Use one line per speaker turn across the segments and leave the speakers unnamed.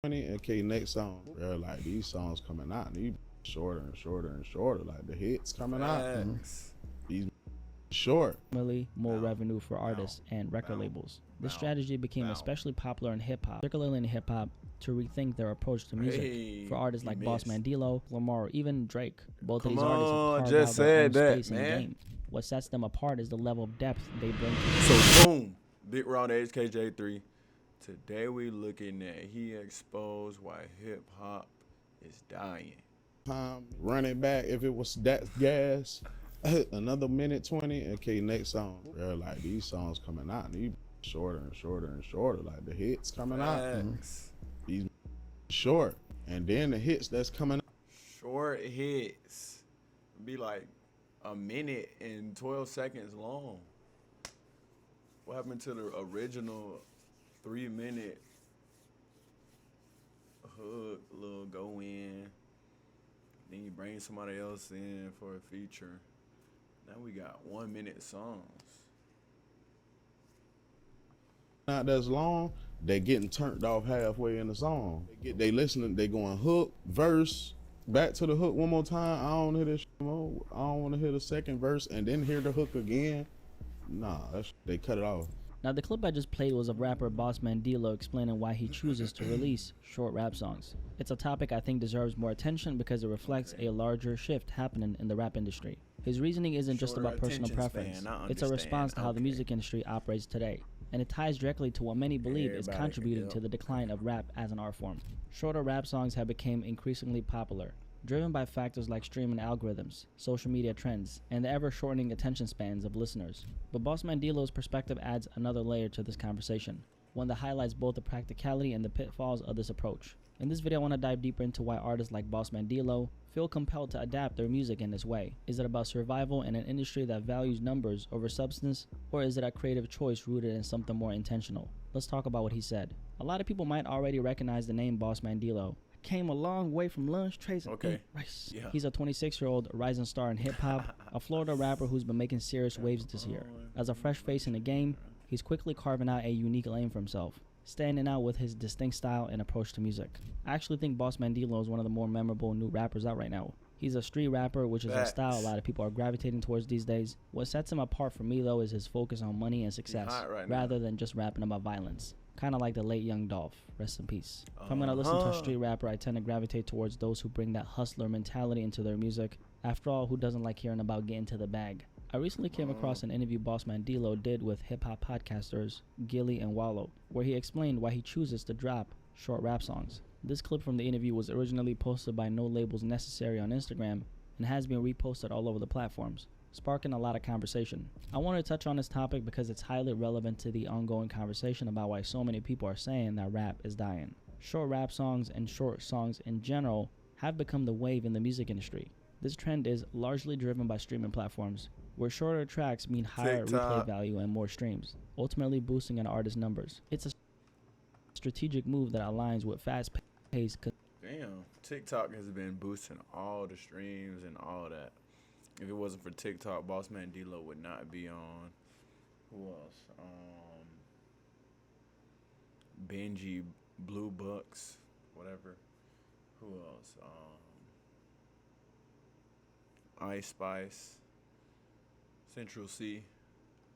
Okay, next song. Bro, like these songs coming out, and these shorter and shorter and shorter. Like the hits coming out,
Facts.
these short.
Ultimately, more
Bow,
revenue for
bow,
artists and record
bow,
labels. This
bow,
strategy became
bow.
especially popular in hip hop, particularly in hip hop, to rethink their approach to music.
Hey,
For artists
you
like
missed.
Boss Mandilo, Lamar, or even Drake, both of
Come
these artists have
on,
carved
just
out their own
said that,
space in the
man.
game. What sets them apart is the level of depth they bring to
So boom, Big Round HKJ3. Today we looking at he exposed why hip hop is dying.
Time run it back if it was that gas. Another minute 20. Okay, next song. Bro, like these songs coming out, and these shorter and shorter and shorter. Like the hits coming out,
Facts.
these short, and then the hits that's coming out.
Short hits be like a minute and 12 seconds long. What happened to the original 3 minute hook, little go in? Then you bring somebody else in for a feature. Now we got 1 minute songs.
Not that's long, they getting turned off halfway in the song. They listening, they going hook, verse, back to the hook one more time. I don't hear this more. I don't want to hear the second verse and then hear the hook again. Nah, they cut it off.
Now, the clip I just played was of rapper Boss Mandilo explaining why he chooses to release short rap songs. It's a topic I think deserves more attention because it reflects a larger shift happening in the rap industry. His reasoning isn't just
Shorter
about personal
attention
preference.
span, I
It's a response to how the
understand.
music industry operates today, and it ties directly to what many believe is
Everybody,
contributing
yep.
to the decline of rap as an art form. Shorter rap songs have become increasingly popular, driven by factors like streaming algorithms, social media trends, and the ever-shortening attention spans of listeners. But Boss Mandilo's perspective adds another layer to this conversation, one that highlights both the practicality and the pitfalls of this approach. In this video, I want to dive deeper into why artists like Boss Mandilo feel compelled to adapt their music in this way. Is it about survival in an industry that values numbers over substance, or is it a creative choice rooted in something more intentional? Let's talk about what he said. A lot of people might already recognize the name Boss Mandilo. Came a long way from lunch trays and
Okay.
ate rice.
Yeah.
He's a 26-year-old rising star in hip-hop, a Florida rapper who's been making serious waves this year. As a fresh face in the game, he's quickly carving out a unique lane for himself, standing out with his distinct style and approach to music. I actually think Boss Mandilo is one of the more memorable new rappers out right now. He's a street rapper, which is a style a lot of people are gravitating towards these days. What sets him apart from me, though, is his focus on money and success,
hot right now.
rather than just rapping about violence. Kind of like the late Young Dolph. Rest in peace. If I'm going to listen to a street rapper, I tend to gravitate towards those who bring that hustler mentality into their music. After all, who doesn't like hearing about getting to the bag? I recently came across an interview Boss Mandilo did with hip-hop podcasters Gilly and Wallow, where he explained why he chooses to drop short rap songs. This clip from the interview was originally posted by No Labels Necessary on Instagram and has been reposted all over the platforms, sparking a lot of conversation. I want to touch on this topic because it's highly relevant to the ongoing conversation about why so many people are saying that rap is dying. Short rap songs and short songs in general have become the wave in the music industry. This trend is largely driven by streaming platforms, where shorter tracks mean higher replay value and more streams, ultimately boosting an artist's numbers. It's a strategic move that aligns with fast-paced.
Damn, TikTok has been boosting all the streams and all that. If it wasn't for TikTok, Boss Mandilo would not be on. Who else? Benji, Blue Bucks, whatever. Who else? Ice Spice, Central C.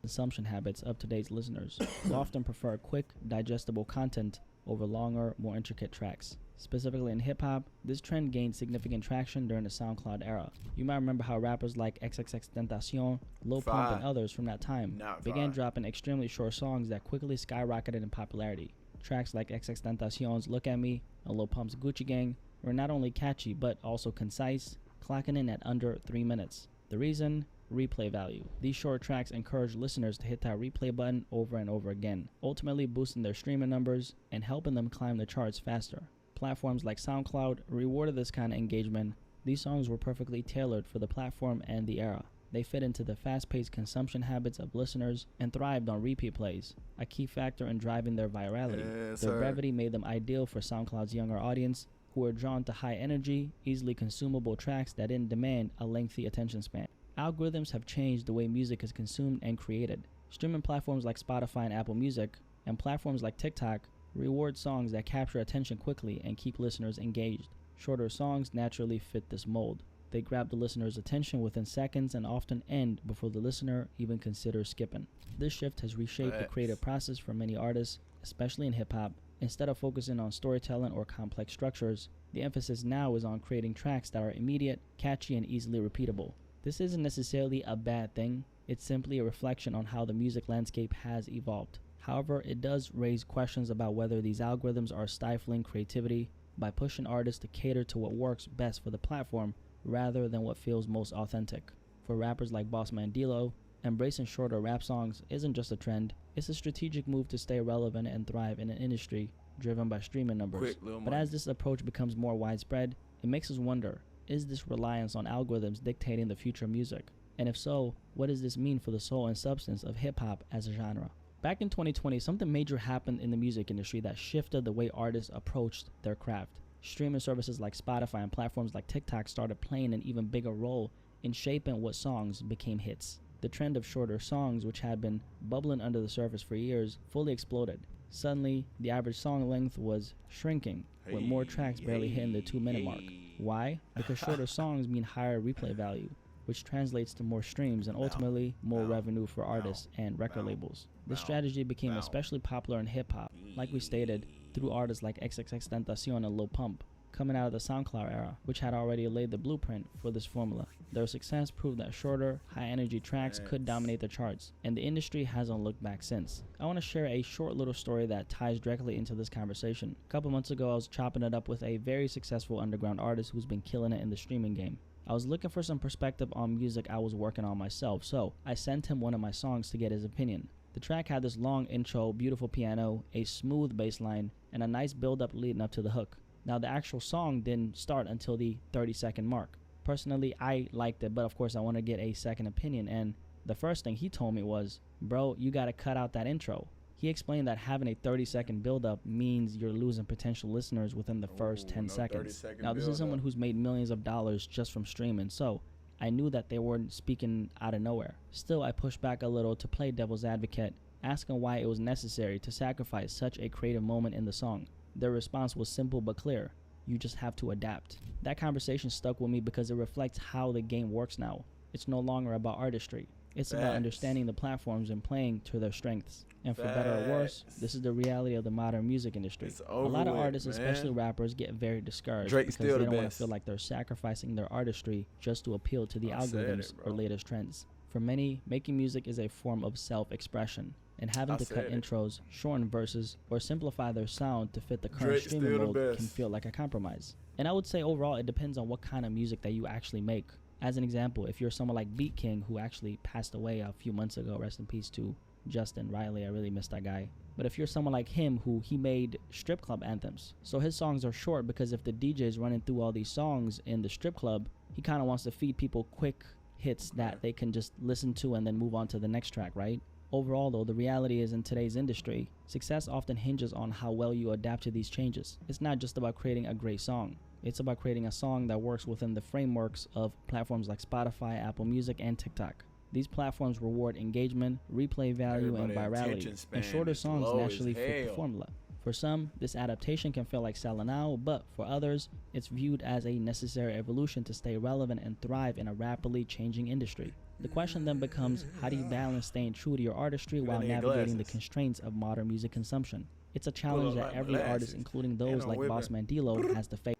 Consumption habits of today's listeners who often prefer quick, digestible content over longer, more intricate tracks. Specifically in hip-hop, this trend gained significant traction during the SoundCloud era. You might remember how rappers like XXXTentacion, Lil Pump, and others from that time began dropping extremely short songs that quickly skyrocketed in popularity. Tracks like XXXTentacion's Look At Me and Lil Pump's Gucci Gang were not only catchy but also concise, clocking in at under 3 minutes. The reason? Replay value. These short tracks encourage listeners to hit that replay button over and over again, ultimately boosting their streaming numbers and helping them climb the charts faster. Platforms like SoundCloud rewarded this kind of engagement. These songs were perfectly tailored for the platform and the era. They fit into the fast-paced consumption habits of listeners and thrived on repeat plays, a key factor in driving their virality. Their brevity made them ideal for SoundCloud's younger audience, who were drawn to high-energy, easily consumable tracks that didn't demand a lengthy attention span. Algorithms have changed the way music is consumed and created. Streaming platforms like Spotify and Apple Music, and platforms like TikTok, reward songs that capture attention quickly and keep listeners engaged. Shorter songs naturally fit this mold. They grab the listener's attention within seconds and often end before the listener even considers skipping. This shift has reshaped the creative process for many artists, especially in hip-hop. Instead of focusing on storytelling or complex structures, the emphasis now is on creating tracks that are immediate, catchy, and easily repeatable. This isn't necessarily a bad thing, it's simply a reflection on how the music landscape has evolved. However, it does raise questions about whether these algorithms are stifling creativity by pushing artists to cater to what works best for the platform rather than what feels most authentic. For rappers like Bossman D-Lo, embracing shorter rap songs isn't just a trend, it's a strategic move to stay relevant and thrive in an industry driven by streaming numbers. But as this approach becomes more widespread, it makes us wonder, is this reliance on algorithms dictating the future of music? And if so, what does this mean for the soul and substance of hip-hop as a genre? Back in 2020, something major happened in the music industry that shifted the way artists approached their craft. Streaming services like Spotify and platforms like TikTok started playing an even bigger role in shaping what songs became hits. The trend of shorter songs, which had been bubbling under the surface for years, fully exploded. Suddenly, the average song length was shrinking, with more tracks barely hitting the 2-minute mark. Why? Because shorter songs mean higher replay value, which translates to more streams and ultimately more revenue for artists and record labels. This strategy became especially popular in hip-hop, like we stated, through artists like XXXTentacion and Lil Pump, coming out of the SoundCloud era, which had already laid the blueprint for this formula. Their success proved that shorter, high-energy tracks could dominate the charts, and the industry hasn't looked back since. I want to share a short little story that ties directly into this conversation. A couple months ago, I was chopping it up with a very successful underground artist who's been killing it in the streaming game. I was looking for some perspective on music I was working on myself, so I sent him one of my songs to get his opinion. The track had this long intro, beautiful piano, a smooth bass line, and a nice build-up leading up to the hook. Now, the actual song didn't start until the 30-second mark. Personally, I liked it, but of course I want to get a second opinion, and the first thing he told me was, bro, you gotta cut out that intro. He explained that having a 30-second build-up means you're losing potential listeners within the first 10 seconds. Now, this is someone who's made millions of dollars just from streaming, so I knew that they weren't speaking out of nowhere. Still, I pushed back a little to play devil's advocate, asking why it was necessary to sacrifice such a creative moment in the song. Their response was simple but clear: you just have to adapt. That conversation stuck with me because it reflects how the game works now. It's no longer about artistry. It's about understanding the platforms and playing to their strengths. And for better or worse, this is the reality of the modern music industry. A lot of artists, especially rappers, get very discouraged because they don't want to feel like they're sacrificing their artistry just to appeal to the algorithms or latest trends. For many, making music is a form of self-expression, and having to cut intros, shorten verses, or simplify their sound to fit the current streaming mode can feel like a compromise. And I would say overall it depends on what kind of music that you actually make. As an example, if you're someone like Beat King, who actually passed away a few months ago, rest in peace to Justin Riley, I really miss that guy. But if you're someone like him, who he made strip club anthems, so his songs are short because if the DJ is running through all these songs in the strip club, he kind of wants to feed people quick hits that they can just listen to and then move on to the next track, right? Overall, though, the reality is in today's industry, success often hinges on how well you adapt to these changes. It's not just about creating a great song. It's about creating a song that works within the frameworks of platforms like Spotify, Apple Music, and TikTok. These platforms reward engagement, replay value, and virality, and shorter songs naturally fit the formula. For some, this adaptation can feel like selling out, but for others, it's viewed as a necessary evolution to stay relevant and thrive in a rapidly changing industry. The question then becomes, how do you balance staying true to your artistry while navigating the constraints of modern music consumption? It's a challenge that every artist, including those like Bossman D-Lo, has to face.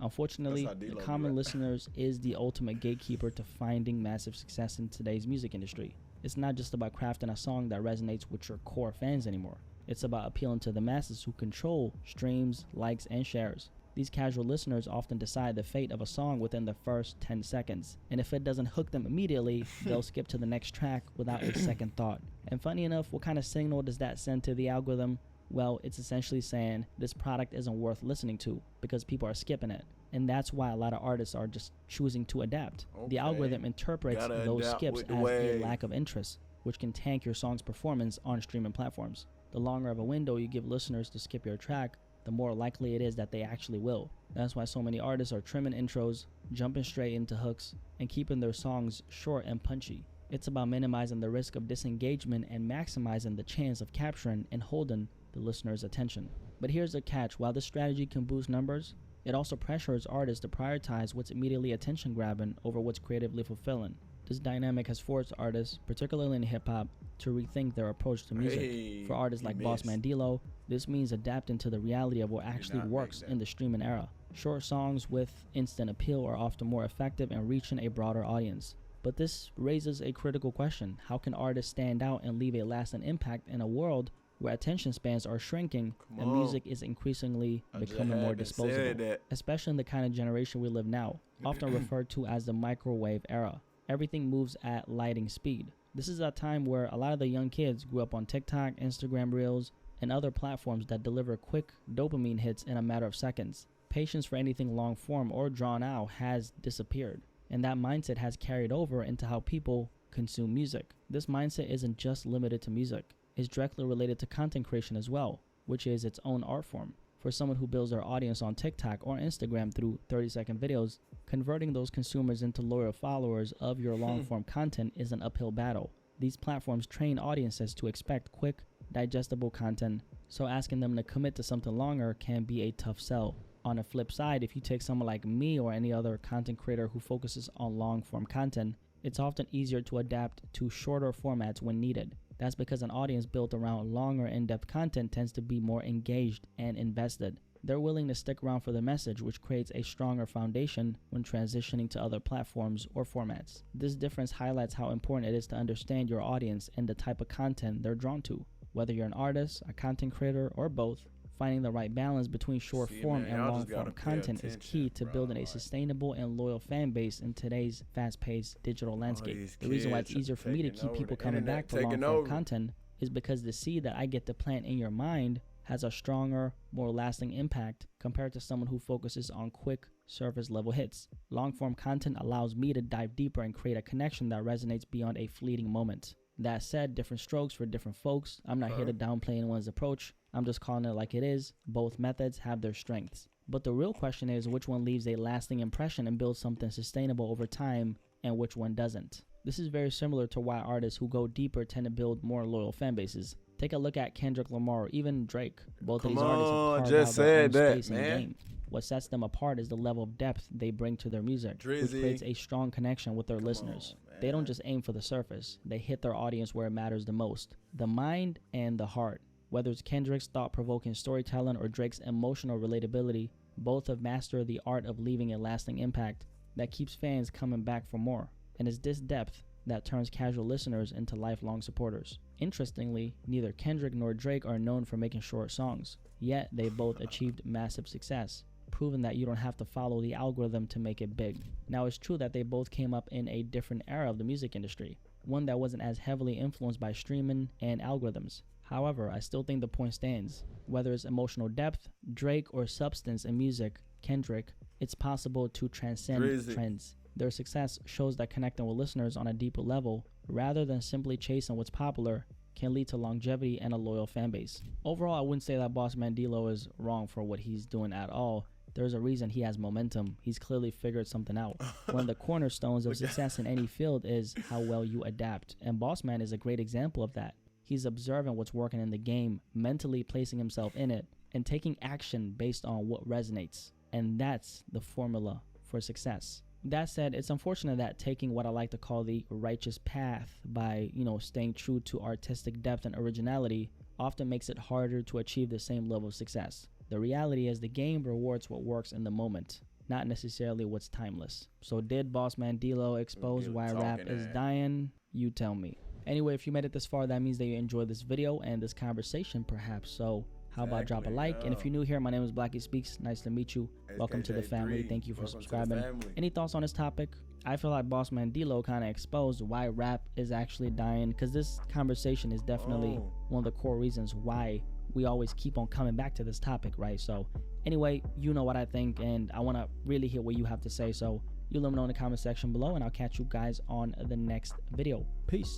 Unfortunately, the common listeners is the ultimate gatekeeper to finding massive success in today's music industry. It's not just about crafting a song that resonates with your core fans anymore. It's about appealing to the masses who control streams, likes, and shares. These casual listeners often decide the fate of a song within the first 10 seconds, and if it doesn't hook them immediately, they'll skip to the next track without a second thought. And funny enough, what kind of signal does that send to the algorithm? Well, it's essentially saying this product isn't worth listening to because people are skipping it. And that's why a lot of artists are just choosing to adapt. The algorithm interprets those skips as a lack of interest, which can tank your song's performance on streaming platforms. The longer of a window you give listeners to skip your track, the more likely it is that they actually will. That's why so many artists are trimming intros, jumping straight into hooks, and keeping their songs short and punchy. It's about minimizing the risk of disengagement and maximizing the chance of capturing and holding the listener's attention. But here's the catch: while this strategy can boost numbers, it also pressures artists to prioritize what's immediately attention grabbing over what's creatively fulfilling. This dynamic has forced artists, particularly in hip hop, to rethink their approach to music.
Hey,
For artists like Bossman D-Lo, this means adapting to the reality of what actually works in the streaming era. Short songs with instant appeal are often more effective in reaching a broader audience. But this raises a critical question: how can artists stand out and leave a lasting impact in a world where attention spans are shrinking and music is increasingly becoming more disposable? Especially in the kind of generation we live now, often referred to as the microwave era. Everything moves at lightning speed. This is a time where a lot of the young kids grew up on TikTok, Instagram Reels, and other platforms that deliver quick dopamine hits in a matter of seconds. Patience for anything long form or drawn out has disappeared, and that mindset has carried over into how people consume music. This mindset isn't just limited to music. It's directly related to content creation as well, which is its own art form. For someone who builds their audience on TikTok or Instagram through 30-second videos, converting those consumers into loyal followers of your long-form content is an uphill battle. These platforms train audiences to expect quick, digestible content, so asking them to commit to something longer can be a tough sell. On the flip side, if you take someone like me or any other content creator who focuses on long-form content, it's often easier to adapt to shorter formats when needed. That's because an audience built around longer, in-depth content tends to be more engaged and invested. They're willing to stick around for the message, which creates a stronger foundation when transitioning to other platforms or formats. This difference highlights how important it is to understand your audience and the type of content they're drawn to. Whether you're an artist, a content creator, or both, finding the right balance between short-form and long-form content is key to building a sustainable and loyal fan base in today's fast-paced digital landscape. The reason why it's easier for me to keep people coming back for long-form content is because the seed that I get to plant in your mind has a stronger, more lasting impact compared to someone who focuses on quick, surface-level hits. Long-form content allows me to dive deeper and create a connection that resonates beyond a fleeting moment. That said, different strokes for different folks. I'm not here to downplay anyone's approach. I'm just calling it like it is. Both methods have their strengths. But the real question is which one leaves a lasting impression and builds something sustainable over time, and which one doesn't. This is very similar to why artists who go deeper tend to build more loyal fan bases. Take a look at Kendrick Lamar or even Drake. Both of these artists have carved out their own space in the game. What sets them apart is the level of depth they bring to their music, which creates a strong connection with their listeners. They don't just aim for the surface. They hit their audience where it matters the most: the mind and the heart. Whether it's Kendrick's thought-provoking storytelling or Drake's emotional relatability, both have mastered the art of leaving a lasting impact that keeps fans coming back for more. And it's this depth that turns casual listeners into lifelong supporters. Interestingly, neither Kendrick nor Drake are known for making short songs, yet they both achieved massive success, proving that you don't have to follow the algorithm to make it big. Now, it's true that they both came up in a different era of the music industry, one that wasn't as heavily influenced by streaming and algorithms. However, I still think the point stands. Whether it's emotional depth, Drake, or substance in music, Kendrick, it's possible to transcend trends. Their success shows that connecting with listeners on a deeper level, rather than simply chasing what's popular, can lead to longevity and a loyal fan base. Overall, I wouldn't say that Bossman D-Lo is wrong for what he's doing at all. There's a reason he has momentum. He's clearly figured something out. One of the cornerstones of success in any field is how well you adapt, and Bossman is a great example of that. He's observing what's working in the game, mentally placing himself in it, and taking action based on what resonates. And that's the formula for success. That said, it's unfortunate that taking what I like to call the righteous path by, staying true to artistic depth and originality often makes it harder to achieve the same level of success. The reality is the game rewards what works in the moment, not necessarily what's timeless. So did Bossman D-Lo expose why rap is dying? You tell me. Anyway, if you made it this far, that means that you enjoyed this video and this conversation perhaps. So how about drop a like? And if you're new here, my name is Blackie Speaks. Nice to meet you. Welcome to the family. Thank you for subscribing. Any thoughts on this topic? I feel like Bossman D-Lo kind of exposed why rap is actually dying, because this conversation is definitely one of the core reasons why we always keep on coming back to this topic, right? So anyway, you know what I think, and I want to really hear what you have to say. So you let me know in the comment section below, and I'll catch you guys on the next video. Peace.